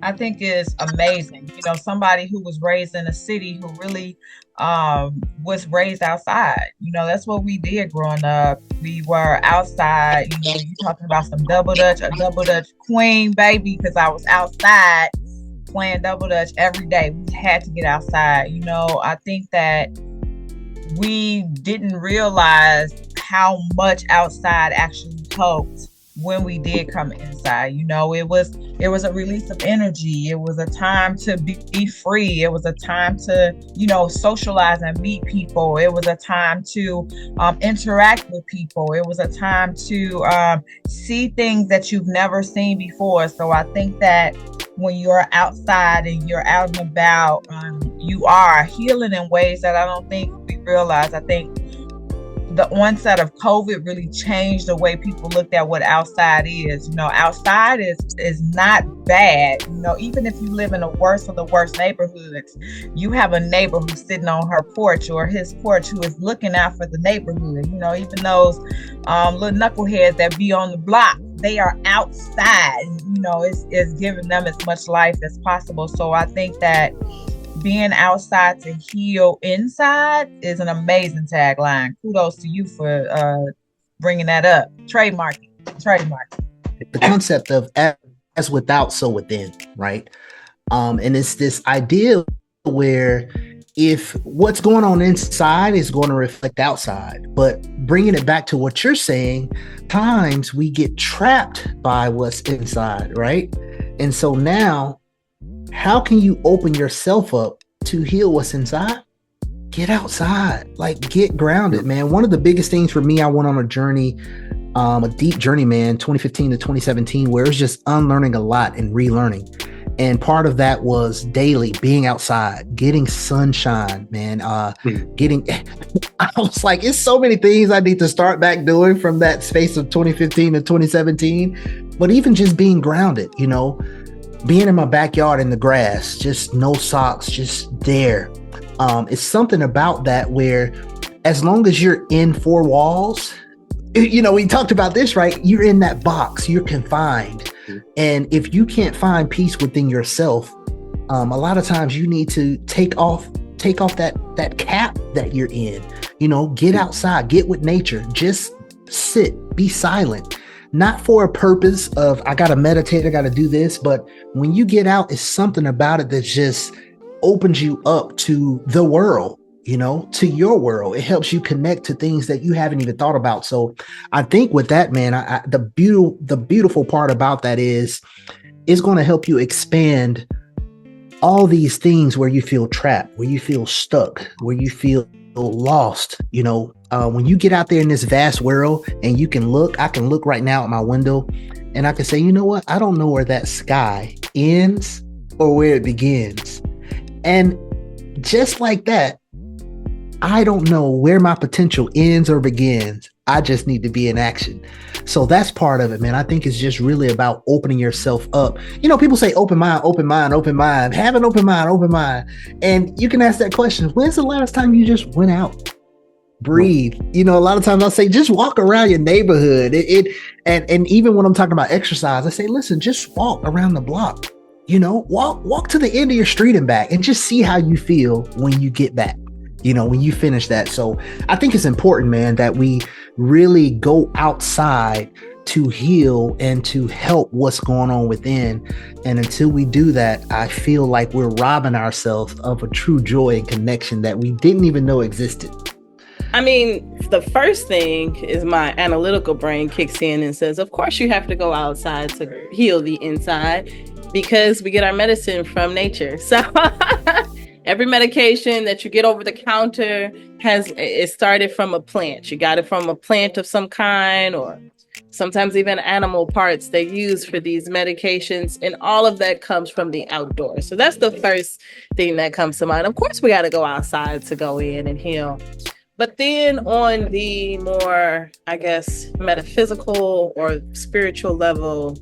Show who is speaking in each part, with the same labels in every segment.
Speaker 1: I think is amazing. Somebody who was raised in a city who really was raised outside. That's what we did growing up. We were outside. You talking about some double dutch, a double dutch queen, baby, because I was outside playing double dutch every day. We had to get outside. I think that we didn't realize how much outside actually helped when we did come inside. It was a release of energy. It was a time to be free. It was a time to socialize and meet people. It was a time to interact with people. It was a time to see things that you've never seen before. So I think that when you're outside and you're out and about, you are healing in ways that I don't think we realize. I think the onset of COVID really changed the way people looked at what outside is. Outside is not bad. Even if you live in the worst of the worst neighborhoods, you have a neighbor who's sitting on her porch or his porch who is looking out for the neighborhood. Even those little knuckleheads that be on the block, they are outside. It's giving them as much life as possible. So I think that being outside to heal inside is an amazing tagline. Kudos to you for bringing that up. Trademark.
Speaker 2: The concept of as without, so within, right? And it's this idea where if what's going on inside is going to reflect outside, but bringing it back to what you're saying, times we get trapped by what's inside, right? And so now, how can you open yourself up to heal what's inside? Get outside, get grounded, man. One of the biggest things for me, I went on a journey, a deep journey, man, 2015 to 2017, where it was just unlearning a lot and relearning. And part of that was daily being outside, getting sunshine, man. I was like, it's so many things I need to start back doing from that space of 2015 to 2017. But even just being grounded, being in my backyard in the grass, just no socks, just there. It's something about that where as long as you're in four walls, we talked about this, right? You're in that box, you're confined. And if you can't find peace within yourself, a lot of times you need to take off that cap that you're in, get outside, get with nature, just sit, be silent. Not for a purpose of, I got to meditate, I got to do this. But when you get out, it's something about it that just opens you up to the world, to your world. It helps you connect to things that you haven't even thought about. So I think with that, man, the beautiful part about that is it's going to help you expand all these things where you feel trapped, where you feel stuck, where you feel lost. When you get out there in this vast world and I can look right now at my window and I can say, you know what? I don't know where that sky ends or where it begins. And just like that, I don't know where my potential ends or begins. I just need to be in action. So that's part of it, man. I think it's just really about opening yourself up. People say open mind, open mind, open mind. Have an open mind, open mind. And you can ask that question. When's the last time you just went out? Breathe. A lot of times I'll say, just walk around your neighborhood. And even when I'm talking about exercise, I say, listen, just walk around the block. Walk to the end of your street and back and just see how you feel when you get back. When you finish that. So I think it's important, man, that we really go outside to heal and to help what's going on within. And until we do that, I feel like we're robbing ourselves of a true joy and connection that we didn't even know existed.
Speaker 3: I mean, the first thing is my analytical brain kicks in and says, of course you have to go outside to heal the inside because we get our medicine from nature. So every medication that you get over the counter it started from a plant. You got it from a plant of some kind, or sometimes even animal parts they use for these medications. And all of that comes from the outdoors. So that's the first thing that comes to mind. Of course, we got to go outside to go in and heal. But then on the more, I guess, metaphysical or spiritual level,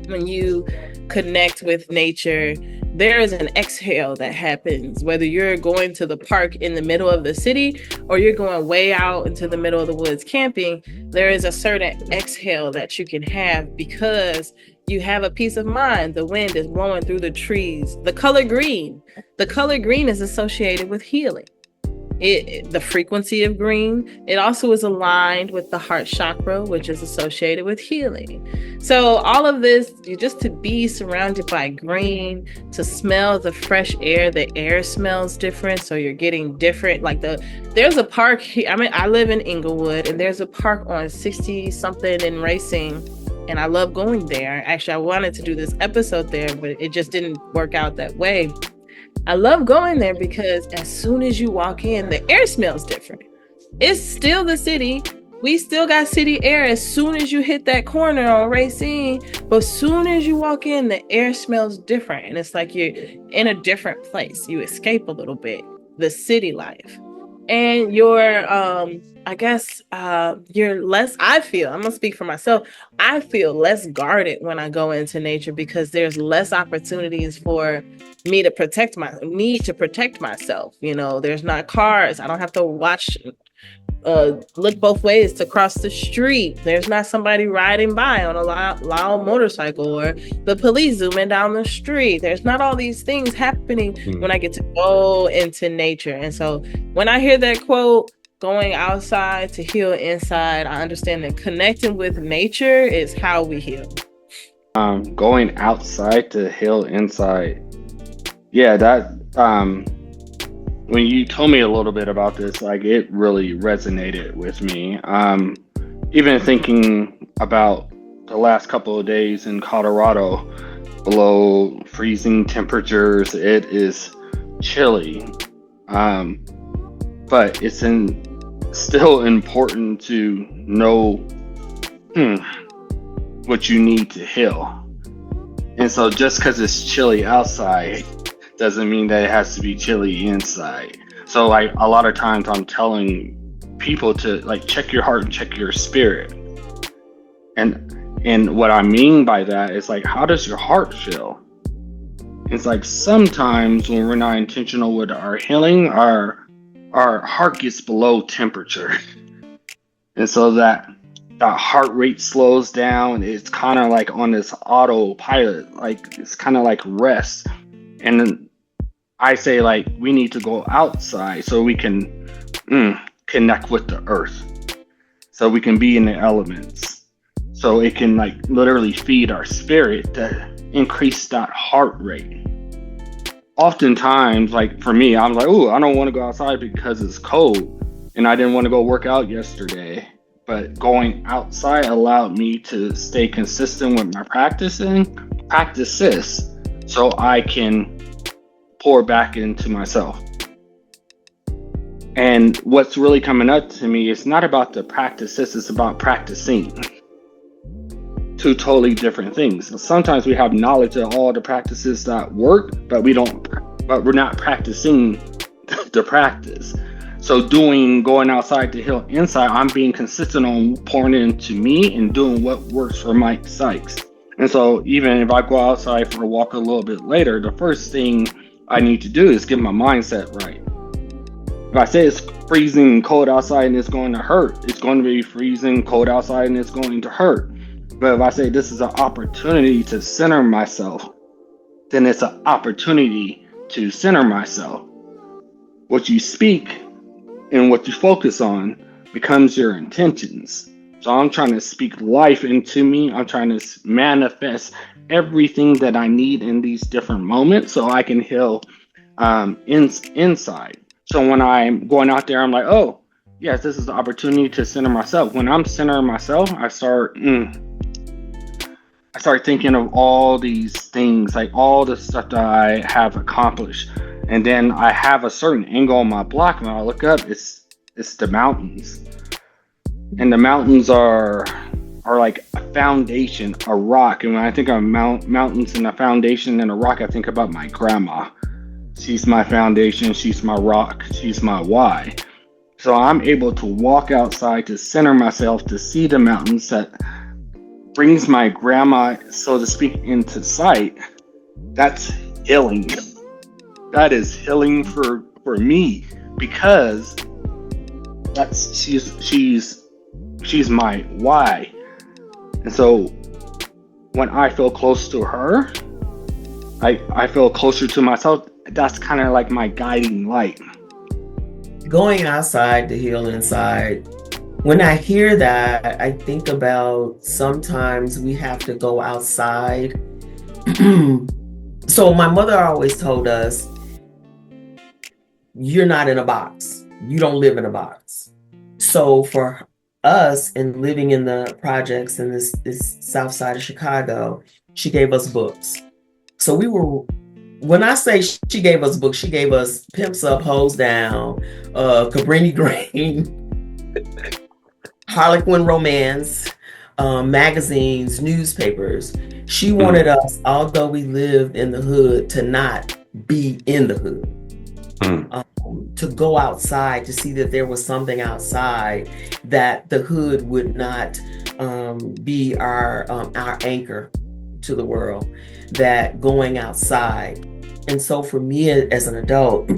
Speaker 3: when you connect with nature, there is an exhale that happens, whether you're going to the park in the middle of the city or you're going way out into the middle of the woods camping. There is a certain exhale that you can have because You have a peace of mind. The wind is blowing through the trees. The color green is associated with healing. The frequency of green, it also is aligned with the heart chakra, which is associated with healing. So all of this, you just to be surrounded by green, to smell the fresh air, the air smells different, so you're getting different. Like there's a park here. I mean, I live in Inglewood, and there's a park on 60 something in Racing, and I love going there. Actually, I wanted to do this episode there, but it just didn't work out that way. I love going there because as soon as you walk in, the air smells different. It's still the city. We still got city air as soon as you hit that corner on Racine. But as soon as you walk in, the air smells different. And it's like you're in a different place. You escape a little bit, the city life. And you're, you're less, I'm going to speak for myself. I feel less guarded when I go into nature because there's less opportunities for me to protect myself. You know, there's not cars. I don't have to look both ways to cross the street. There's not somebody riding by on a loud motorcycle or the police zooming down the street. There's not all these things happening when I get to go into nature. And so when I hear that quote, going outside to heal inside, I understand that connecting with nature is how we heal.
Speaker 4: Going outside to heal inside. Yeah, that when you told me a little bit about this, like it really resonated with me. Even thinking about the last couple of days in Colorado, below freezing temperatures, it is chilly. But it's still important to know what you need to heal. And so just because it's chilly outside doesn't mean that it has to be chilly inside. So like a lot of times I'm telling people to like check your heart and check your spirit. And what I mean by that is like, how does your heart feel? It's like sometimes when we're not intentional with our healing, our heart gets below temperature. And so that heart rate slows down. It's kind of like on this autopilot, like it's kind of like rest. And then I say like we need to go outside so we can connect with the earth, so we can be in the elements, so it can like literally feed our spirit to increase that heart rate. Oftentimes, like for me, I'm like, oh, I don't want to go outside because it's cold and I didn't want to go work out yesterday. But going outside allowed me to stay consistent with my practices so I can pour back into myself. And what's really coming up to me is not about the practices, it's about practicing. Two totally different things. Sometimes we have knowledge of all the practices that work, but we're not practicing the practice. So going outside to heal inside, I'm being consistent on pouring into me and doing what works for Mike Sykes. And so even if I go outside for a walk a little bit later, the first thing I need to do is get my mindset right. If I say it's freezing cold outside and it's going to hurt, it's going to be freezing cold outside and it's going to hurt. But if I say this is an opportunity to center myself, then it's an opportunity to center myself. What you speak and what you focus on becomes your intentions. So I'm trying to speak life into me. I'm trying to manifest everything that I need in these different moments so I can heal inside. So when I'm going out there, I'm like, oh, yes, this is the opportunity to center myself. When I'm centering myself, I start thinking of all these things, like all the stuff that I have accomplished. And then I have a certain angle on my block, and I look up, it's the mountains. And the mountains are like a foundation, a rock. And when I think of mountains and a foundation and a rock, I think about my grandma. She's my foundation, she's my rock, she's my why. So I'm able to walk outside to center myself, to see the mountains that brings my grandma, so to speak, into sight. That's healing. That is healing for me, because she's my why. And so when I feel close to her, I feel closer to myself. That's kind of like my guiding light.
Speaker 5: Going outside to heal inside. When I hear that, I think about sometimes we have to go outside. So my mother always told us, you're not in a box. You don't live in a box. So for us, and living in the projects in this south side of Chicago, she gave us books. So when I say she gave us books, she gave us Pimps Up, Hoes Down, Cabrini Green, Harlequin Romance, magazines, newspapers. She wanted us, although we lived in the hood, to not be in the hood. To go outside, to see that there was something outside, that the hood would not be our anchor to the world, that going outside. And so for me as an adult,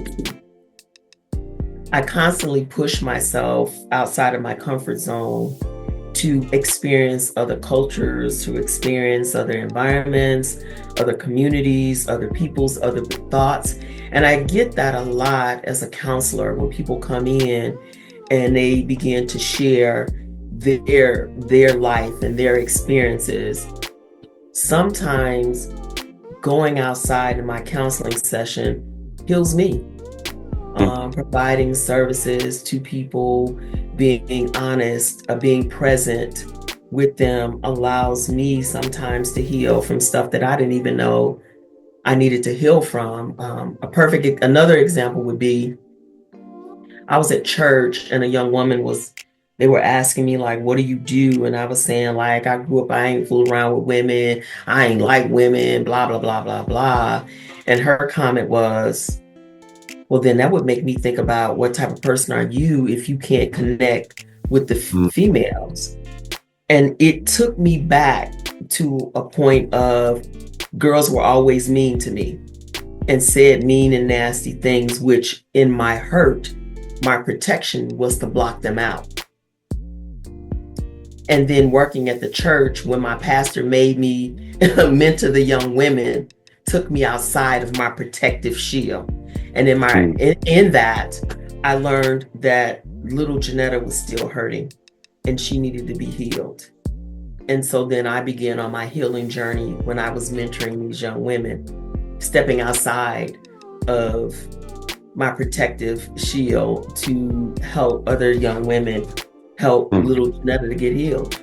Speaker 5: I constantly push myself outside of my comfort zone to experience other cultures, to experience other environments, other communities, other people's, other thoughts. And I get that a lot as a counselor when people come in and they begin to share their life and their experiences. Sometimes going outside in my counseling session heals me. Providing services to people, being honest, being present with them allows me sometimes to heal from stuff that I didn't even know I needed to heal from. Another example would be, I was at church and a young woman they were asking me like, what do you do? And I was saying like, I grew up, I ain't fool around with women. I ain't like women, blah, blah, blah, blah, blah. And her comment was, well, then that would make me think about what type of person are you if you can't connect with the females? And it took me back to a point of girls were always mean to me and said mean and nasty things, which in my hurt, my protection was to block them out. And then working at the church, when my pastor made me mentor the young women, took me outside of my protective shield. And in that, I learned that little Janetta was still hurting and she needed to be healed. And so then I began on my healing journey when I was mentoring these young women, stepping outside of my protective shield to help other young women, help little Janetta to get healed.